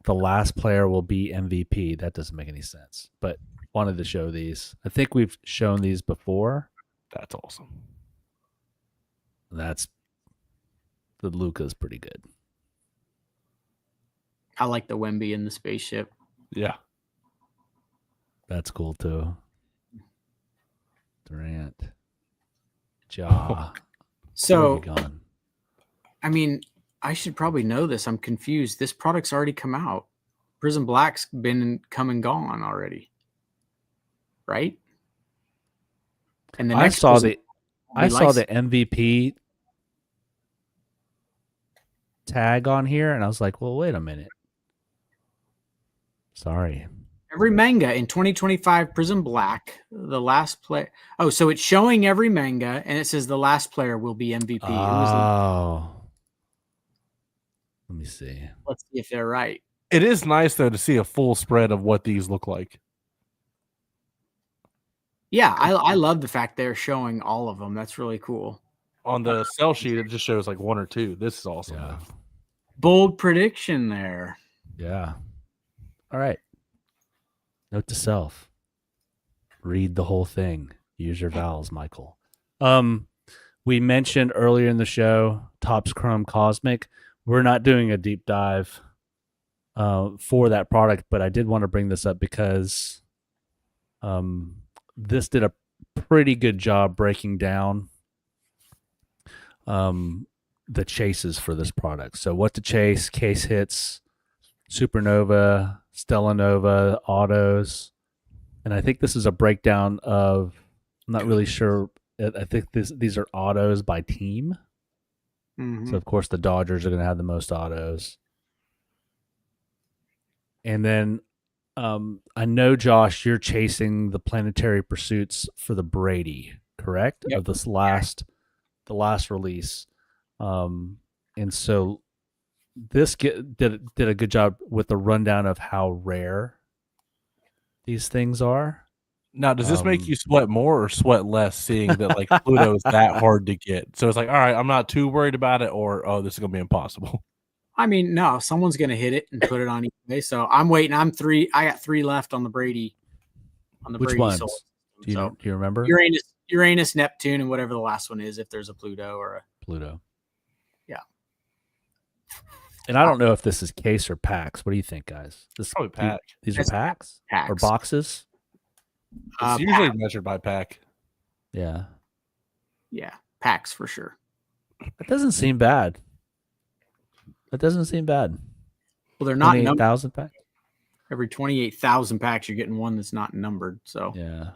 the last player will be MVP. That doesn't make any sense, but wanted to show these. I think we've shown these before. That's awesome. The Luka's pretty good. I like the Wemby in the spaceship. Yeah. That's cool too. Durant. Ja. So, I mean, I should probably know this. I'm confused. This product's already come out. Prizm Black's been come and gone already. Right? And the next I saw the MVP tag on here, and I was like, well, wait a minute. Sorry. Every manga in 2025 Prizm Black, the last player. Oh, so it's showing every manga, and it says the last player will be MVP. Oh. Let me see. Let's see if they're right. It is nice, though, to see a full spread of what these look like. Yeah, I love the fact they're showing all of them. That's really cool. On the sell sheet, it just shows like one or two. This is awesome. Yeah. Bold prediction there. Yeah. All right. Note to self. Read the whole thing. Use your vowels, Michael. We mentioned earlier in the show, Topps Chrome Cosmic. We're not doing a deep dive for that product, but I did want to bring this up because this did a pretty good job breaking down the chases for this product. So what to chase, case hits, Supernova, Stellanova, autos. And I think this is a breakdown of, I'm not really sure. I think these are autos by team. Mm-hmm. So, of course, the Dodgers are going to have the most autos. And then I know, Josh, you're chasing the planetary pursuits for the Brady, correct? Yep. Of the last release. And so this did a good job with the rundown of how rare these things are. Now, does this make you sweat more or sweat less, seeing that like Pluto is that hard to get? So it's like, all right, I'm not too worried about it, or this is gonna be impossible. I mean, no, someone's gonna hit it and put it on eBay. So I'm waiting. I got 3 left on the Brady. Which Brady ones? Soul. Do you remember? Uranus, Neptune, and whatever the last one is. If there's a Pluto or a Pluto. Yeah. And I don't know if this is case or packs. What do you think, guys? Probably pack. These are packs or boxes? It's usually measured by pack. Yeah. Yeah, packs for sure. That doesn't seem bad. Well, they're not 28,000 packs. Every 28,000 packs, you're getting one that's not numbered. So yeah.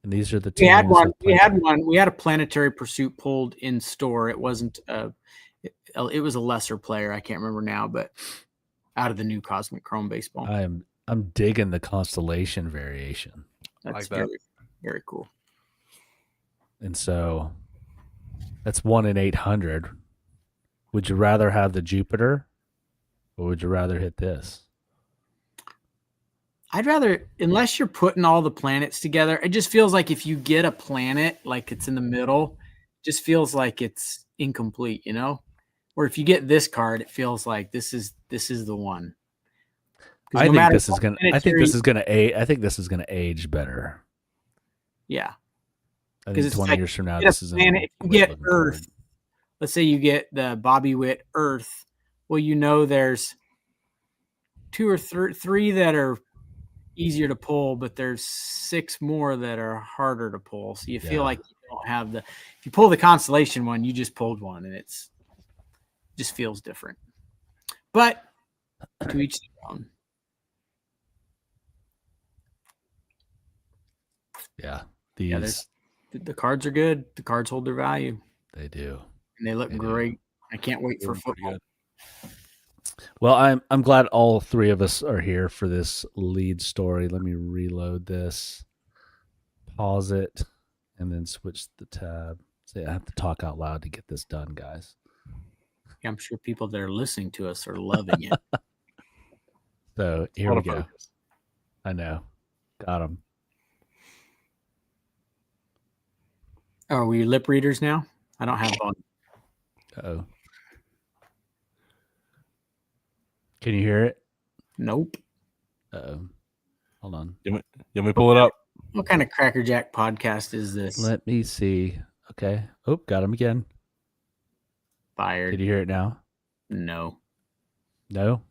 And these are the we had one. We had a planetary pursuit pulled in store. It wasn't. It was a lesser player. I can't remember now, but out of the new Cosmic Chrome baseball. I'm digging the constellation variation. That's like very, that. very cool. And so that's 1 in 800. Would you rather have the Jupiter, or would you rather hit this? I'd rather, unless you're putting all the planets together, it just feels like if you get a planet, like it's in the middle, just feels like it's incomplete, you know? Or if you get this card, it feels like this is the one. I think this is gonna. I think this is gonna age. I think this is gonna age better. Yeah, I think 20 years from now, this is a planet. If you get Earth, let's say you get the Bobby Witt Earth. Well, you know there's 2 or 3 that are easier to pull, but there's 6 more that are harder to pull. So you feel like you don't have the. If you pull the constellation one, you just pulled one, and it's just feels different. But to each their own. Yeah, the cards are good. The cards hold their value. They do, and they look great. I can't wait for football. Well, I'm glad all 3 of us are here for this lead story. Let me reload this, pause it, and then switch the tab. I have to talk out loud to get this done, guys. Yeah, I'm sure people that are listening to us are loving it. So here we go. I know. Got them. Oh, are we lip readers now? I don't have one. Uh-oh. Can you hear it? Nope. Uh-oh. Hold on. Let me pull it up. What kind of crackerjack podcast is this? Let me see. Okay. Oh, got him again. Fired. Did you hear it now? No. No?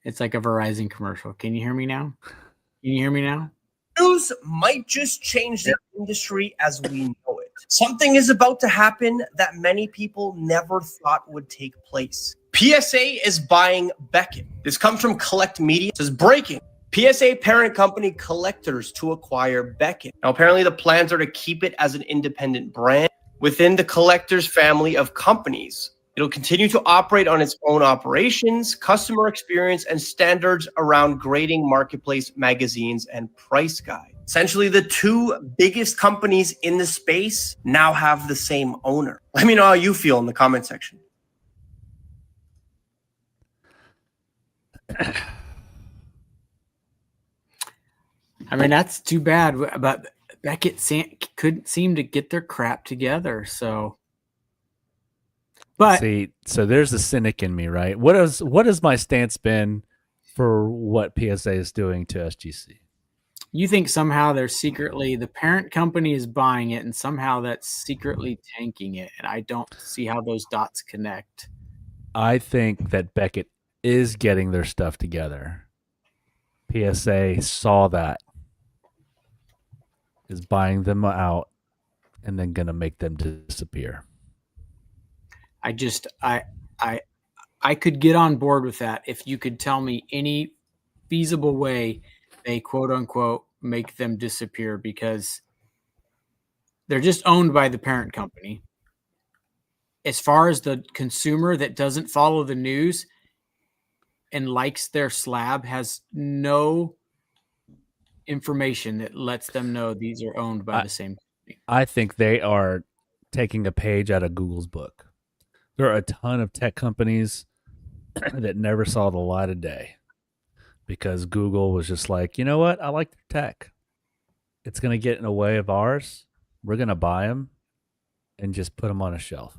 It's like a Verizon commercial. Can you hear me now? Can you hear me now? News might just change the industry as we know it. Something is about to happen that many people never thought would take place. PSA is buying Beckett. This comes from Collect Media. It says breaking. PSA parent company Collectors to acquire Beckett. Now, apparently the plans are to keep it as an independent brand within the Collectors family of companies. It'll continue to operate on its own operations, customer experience, and standards around grading marketplace magazines and price guide. Essentially, the 2 biggest companies in the space now have the same owner. Let me know how you feel in the comment section. I mean, that's too bad, but Beckett couldn't seem to get their crap together, so... But see, so there's the cynic in me, right? What has my stance been for what PSA is doing to SGC? You think somehow they're secretly, the parent company is buying it, and somehow that's secretly tanking it, and I don't see how those dots connect. I think that Beckett is getting their stuff together. PSA saw that, is buying them out, and then going to make them disappear. I could get on board with that if you could tell me any feasible way they quote unquote make them disappear, because they're just owned by the parent company. As far as the consumer that doesn't follow the news and likes their slab, has no information that lets them know these are owned by the same company. I think they are taking a page out of Google's book. There are a ton of tech companies that never saw the light of day because Google was just like, you know what? I like their tech. It's going to get in the way of ours. We're going to buy them and just put them on a shelf.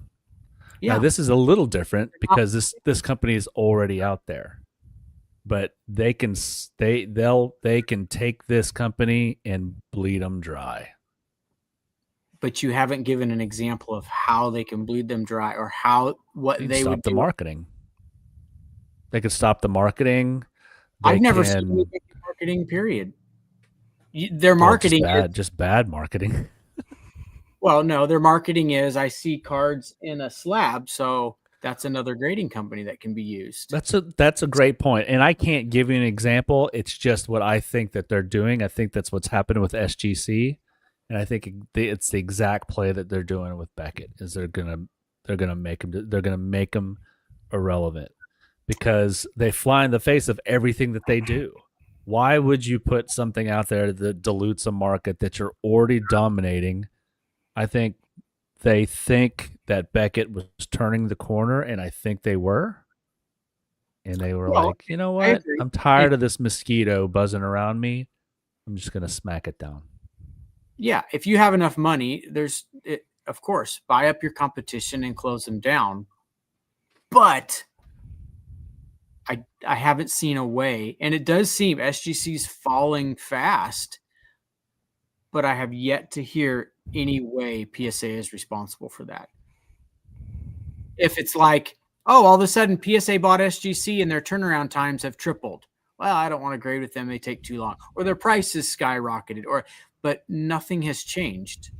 Yeah. Now, this is a little different because this company is already out there, but they can take this company and bleed them dry. But you haven't given an example of how they can bleed them dry, or what they would stop the marketing. They could stop the marketing. I've never seen marketing, period. Their marketing just bad marketing. Well, no, their marketing is, I see cards in a slab, so that's another grading company that can be used. That's a great point. And I can't give you an example. It's just what I think that they're doing. I think that's what's happened with SGC. And I think it's the exact play that they're doing with Beckett. Is they're gonna make them irrelevant because they fly in the face of everything that they do. Why would you put something out there that dilutes a market that you're already dominating? I think they think that Beckett was turning the corner, and I think they were. and they were Well, like, you know I what? agree. I'm tired of this mosquito buzzing around me. I'm just gonna smack it down. Yeah, if you have enough money, of course, buy up your competition and close them down. But I haven't seen a way, and it does seem SGC's falling fast, but I have yet to hear any way PSA is responsible for that. If it's like, oh, all of a sudden PSA bought SGC and their turnaround times have tripled. Well, I don't want to grade with them. They take too long. Or their prices skyrocketed. But nothing has changed.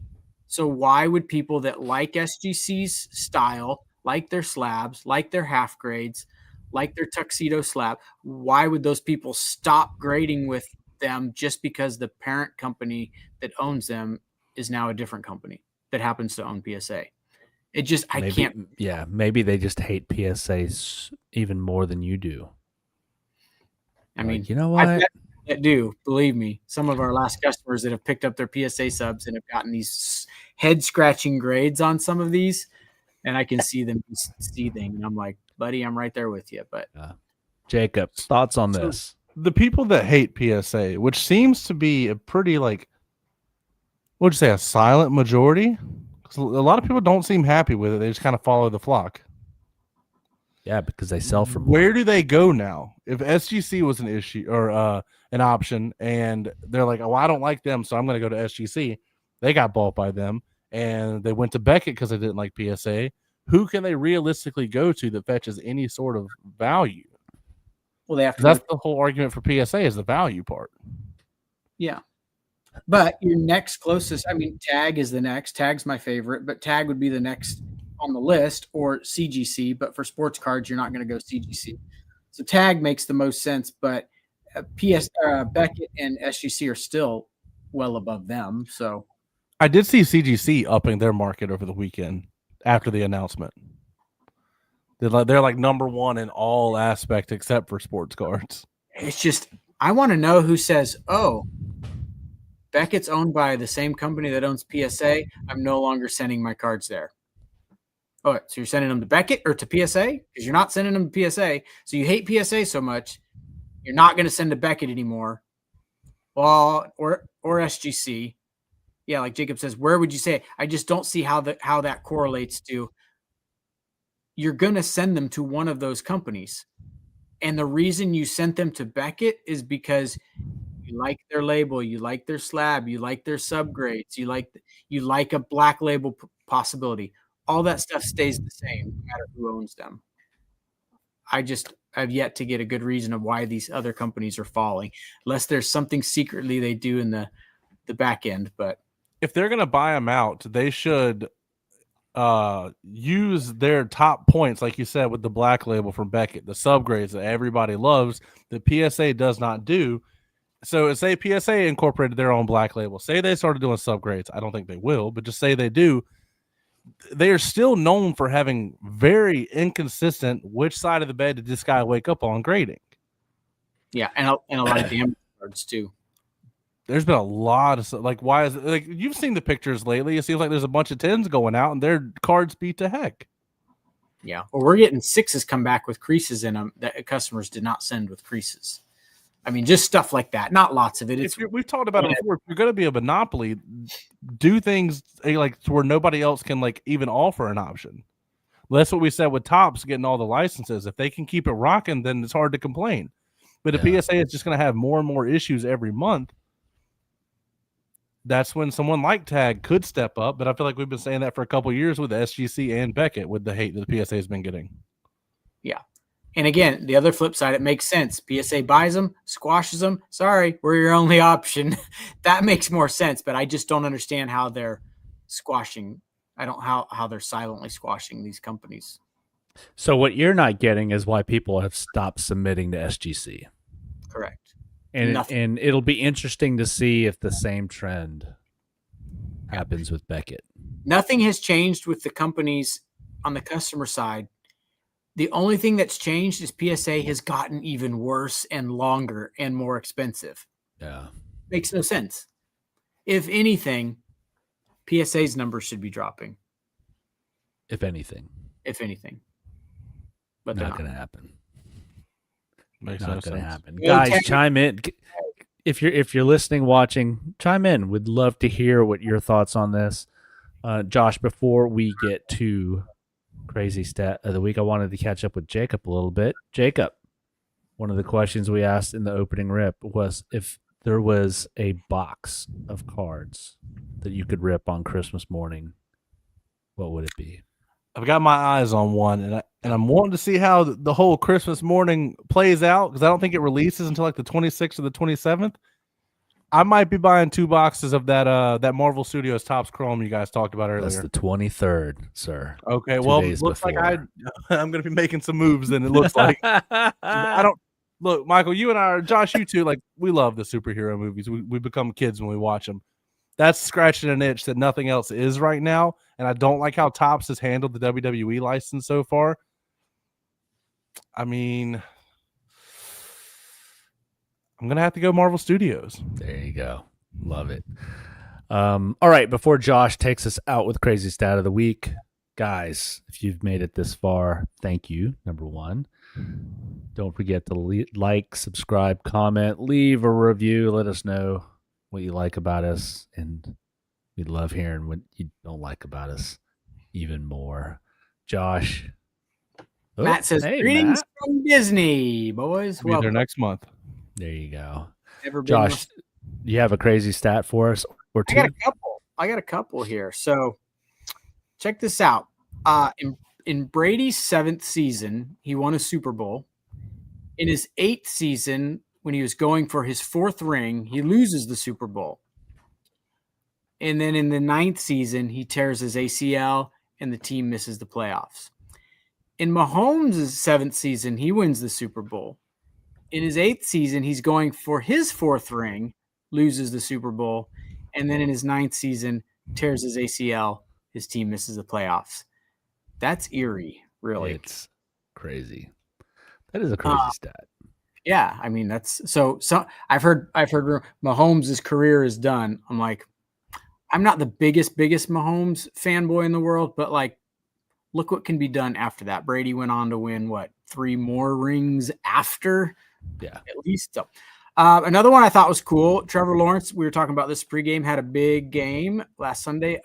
So why would people that like SGC's style, like their slabs, like their half grades, like their tuxedo slab, why would those people stop grading with them just because the parent company that owns them is now a different company that happens to own PSA? It just, I can't. Yeah, maybe they just hate PSAs even more than you do. I mean, you know what? That do, believe me, some of our last customers that have picked up their PSA subs and have gotten these head scratching grades on some of these, and I can see them seething. And I'm like, buddy, I'm right there with you. But Jacob, thoughts on this? The people that hate PSA, which seems to be a pretty like, what'd you say, a silent majority? Because a lot of people don't seem happy with it. They just kind of follow the flock. Yeah, because they sell for more. Where do they go now? If SGC was an issue or an option, and they're like, "Oh, I don't like them, so I'm going to go to SGC." They got bought by them, and they went to Beckett because they didn't like PSA. Who can they realistically go to that fetches any sort of value? Well, they have to. That's the whole argument for PSA is the value part. Yeah. But your next closest, I mean, Tag is the next. Tag's my favorite, but Tag would be the next on the list, or CGC. But for sports cards, you're not going to go CGC. So Tag makes the most sense, but Beckett and SGC are still well above them. So I did see CGC upping their market over the weekend after the announcement. They're like number one in all aspects except for sports cards. It's just, I want to know who says, oh, Beckett's owned by the same company that owns PSA. I'm no longer sending my cards there. Oh, so you're sending them to Beckett or to PSA? Because you're not sending them to PSA. So you hate PSA so much, you're not going to send to Beckett anymore. Well, or SGC. Yeah, like Jacob says, where would you say? I just don't see how that correlates to. You're going to send them to one of those companies. And the reason you sent them to Beckett is because you like their label, you like their slab, you like their subgrades, you like a black label possibility. All that stuff stays the same no matter who owns them. I've yet to get a good reason of why these other companies are falling, unless there's something secretly they do in the back end. But if they're going to buy them out, they should use their top points, like you said, with the black label from Beckett, the subgrades that everybody loves, that PSA does not do. So say PSA incorporated their own black label. Say they started doing subgrades. I don't think they will, but just say they do. They are still known for having very inconsistent which side of the bed did this guy wake up on grading. Yeah, and a lot of damage cards too. There's been a lot of like, why is it like you've seen the pictures lately? It seems like there's a bunch of 10s going out and their cards beat to heck. Yeah, well, we're getting 6s come back with creases in them that customers did not send with creases. I mean, just stuff like that. Not lots of it. We've talked about it before. If you're going to be a monopoly, do things like to where nobody else can like even offer an option. That's what we said with Topps getting all the licenses. If they can keep it rocking, then it's hard to complain. But if PSA is just going to have more and more issues every month, that's when someone like Tag could step up. But I feel like we've been saying that for a couple of years with SGC and Beckett with the hate that the PSA has been getting. Yeah. And again, the other flip side, it makes sense. PSA buys them, squashes them. Sorry, we're your only option. That makes more sense, but I just don't understand how they're squashing. I don't how they're silently squashing these companies. So what you're not getting is why people have stopped submitting to SGC. Correct. And it'll be interesting to see if the same trend happens with Beckett. Nothing has changed with the companies on the customer side. The only thing that's changed is PSA has gotten even worse and longer and more expensive. Yeah. Makes no sense. If anything, PSA's numbers should be dropping. If anything. But not going to happen. Makes Not no going to sense. happen. Go Guys, Teddy. chime in. If you're listening, watching, chime in. We'd love to hear what your thoughts on this. Josh, before we get to crazy stat of the week, I wanted to catch up with Jacob a little bit. Jacob, one of the questions we asked in the opening rip was if there was a box of cards that you could rip on Christmas morning, what would it be? I've got my eyes on one, and I'm wanting to see how the whole Christmas morning plays out because I don't think it releases until like the 26th or the 27th. I might be buying 2 boxes of that Marvel Studios Topps Chrome you guys talked about earlier. That's the 23rd, sir. Okay, 2 well, days looks before. like I'm going to be making some moves. Then it looks like I don't look, Michael. You and I, are, Josh, you too. Like we love the superhero movies. We become kids when we watch them. That's scratching an itch that nothing else is right now. And I don't like how Topps has handled the WWE license so far. I mean, I'm going to have to go Marvel Studios. There you go. Love it. All right. Before Josh takes us out with crazy stat of the week, guys, if you've made it this far, thank you. Number one, don't forget to like, subscribe, comment, leave a review. Let us know what you like about us, and we love hearing what you don't like about us even more. Josh. Matt says, hey, greetings Matt. from Disney, boys. We'll be there next month. There you go. Never been Josh, you have a crazy stat for us or two? I got a couple here. So check this out. In Brady's 7th season, he won a Super Bowl. In his 8th season, when he was going for his 4th ring, he loses the Super Bowl. And then in the 9th season, he tears his ACL and the team misses the playoffs. In Mahomes' 7th season, he wins the Super Bowl. In his 8th season, he's going for his 4th ring, loses the Super Bowl. And then in his 9th season, tears his ACL, his team misses the playoffs. That's eerie, really. It's crazy. That is a crazy stat. Yeah, I mean that's so. I've heard Mahomes' career is done. I'm like, I'm not the biggest Mahomes fanboy in the world, but like, look what can be done after that. Brady went on to win 3 more rings after, Yeah, at least. So, another one I thought was cool. Trevor Lawrence. We were talking about this pregame. Had a big game last Sunday.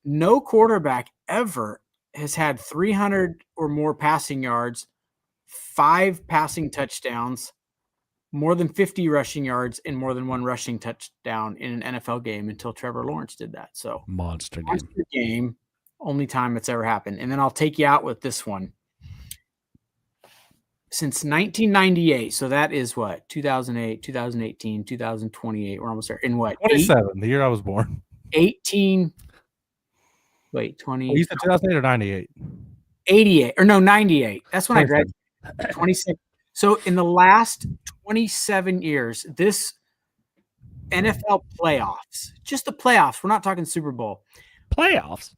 No quarterback ever has had 300 or more passing yards, 5 passing touchdowns, more than 50 rushing yards, and more than 1 rushing touchdown in an NFL game until Trevor Lawrence did that. So monster game, only time it's ever happened. And then I'll take you out with this one. Since 1998, so that is 2008, 2018, 2028. We're almost there. In 27, the year I was born. 18. Wait, 20. You said 2008 or 98? 88 or no, 98. That's when I graduated. 27. So in the last 27 years, this NFL playoffs, just the playoffs, we're not talking Super Bowl. Playoffs.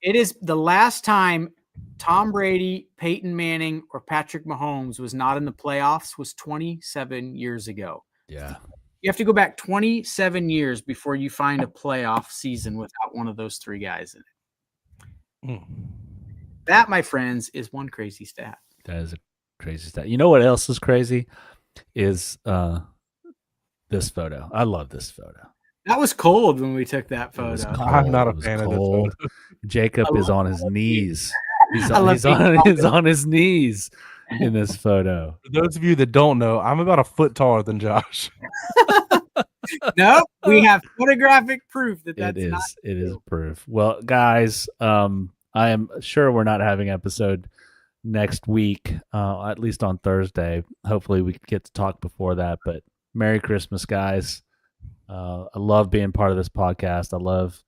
It is the last time Tom Brady, Peyton Manning, or Patrick Mahomes was not in the playoffs was 27 years ago. Yeah. You have to go back 27 years before you find a playoff season without one of those 3 guys in it. That, my friends, is one crazy stat. That is a crazy stat. You know what else is crazy? Is this photo. I love this photo. That was cold when we took that photo. I'm not a fan of this photo. Jacob is on his knees. He's on his knees in this photo. For those of you that don't know, I'm about a foot taller than Josh. No, we have photographic proof that that's it is. Not it is proof. Well, guys, I am sure we're not having an episode next week, at least on Thursday. Hopefully, we get to talk before that. But Merry Christmas, guys! I love being part of this podcast. I love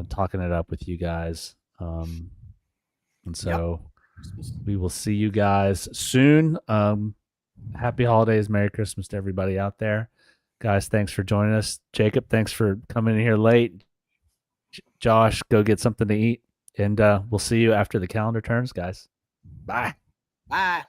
talking it up with you guys. And so we will see you guys soon. Happy holidays, Merry Christmas to everybody out there. Guys, thanks for joining us. Jacob, thanks for coming in here late. Josh, go get something to eat. And we'll see you after the calendar turns, guys. Bye. Bye.